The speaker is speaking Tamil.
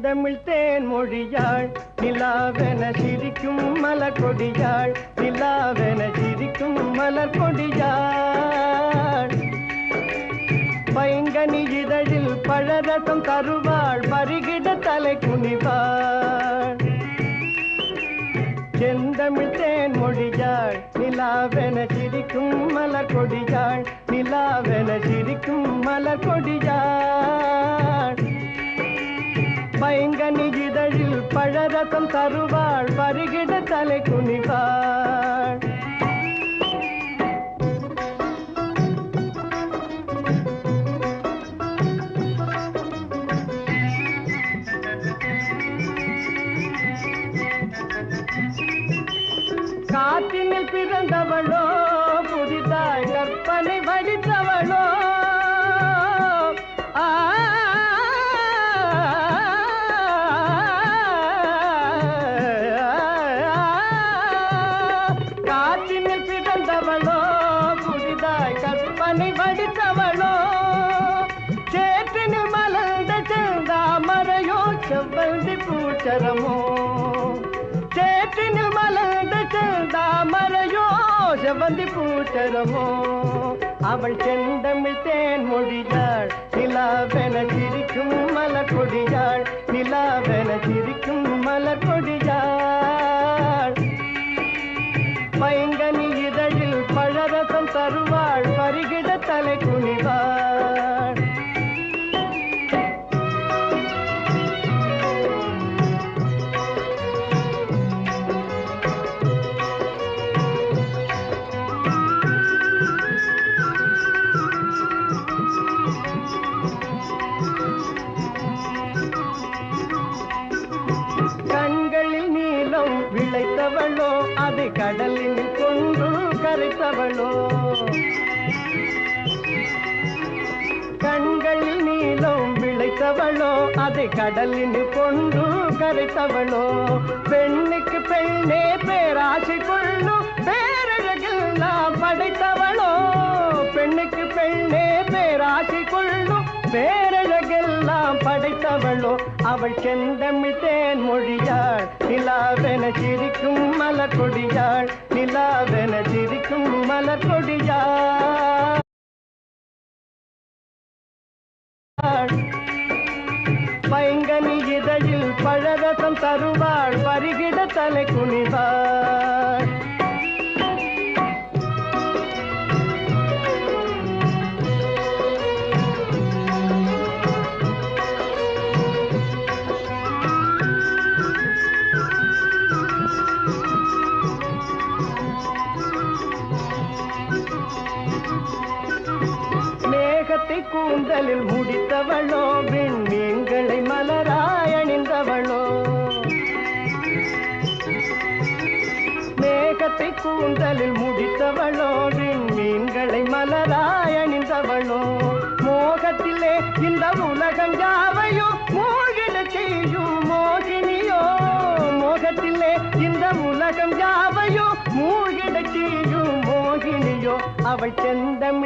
செந்தமிழ் தேன் மொழியாள் நிலாவென சிரிக்கும் மலர் கொடியாள் நிலாவென சிரிக்கும் மலர் கொடியாள் பைங்கனி இதழில் பழரசம் தருவாள் பருகிட தலை குனிவாள் செந்தமிழ் தேன் மொழியாள் நிலாவென சிரிக்கும் மலர் கொடியாள் நிலாவென சிரிக்கும் மலர் கொடியாள் பைங்கனி இதழில் பழரசம் தருவாள் பருகிட தலை குனிவாள் காற்றினில் பிறந்தவளோ புதிதாய் கற்பனை வடித்தவளோ காற்றினில் பிறந்தவளோ புதிதாய் கற்பனை வடித்தவளோ சேற்றினில் மலர்ந்த செந்தாமரையோ செவ்வந்தி பூச்சரமோ சேற்றினில் மலர்ந்த செந்தாமரையோ செவ்வந்தி பூச்சரமோ அவள் செந்தமிழ் தேன் மொழியாள் நிலாவென சிரிக்கும் மலர் கொடியாள் நிலாவென சிரிக்கும் மலர் கொடியாள் பைங்கனி இதழில் பழரசம் தருவாள் பருகிட தலை குனிவாள் கண்களில் நீலம் விளைத்தவளோ அது கடலில் கொண்டு கரைத்தவளோ கண்களில் நீலம் விளைத்தவளோ அது கடலில் கொண்டு கரைத்தவளோ பெண்ணுக்கு பெண்ணே பேராசை கொள்ளும் பேரழகெல்லாம் படைத்தவளோ பெண்ணுக்கு பெண்ணே பேராசை கொள்ளும் பேரழகெல்லாம் படைத்தவளோ அவள் செந்தமிழ் தேன் மொழியாள் நிலாவென சிரிக்கும் மலர் கொடியாள் நிலாவென சிரிக்கும் மலர் கொடியாள் பைங்கனி இதழில் பழரசம் தருவாள் பருகிட தலை குனிவாள் மேகத்தை கூந்தலில் முடித்தவளோ விண்மீன்களை மலராய் அணிந்தவளோ மேகத்தை கூந்தலில் முடித்தவளோ விண்மீன்களை மலராய் அணிந்தவளோ மோகத்திலே இந்த உலகம் யாவையோ மூழ்கிட செய்யும் மோகினியோ மோகத்திலே இந்த உலகம் யாவையோ மூழ்கிட செய்யும் மோகினியோ அவள் செந்தமிழ்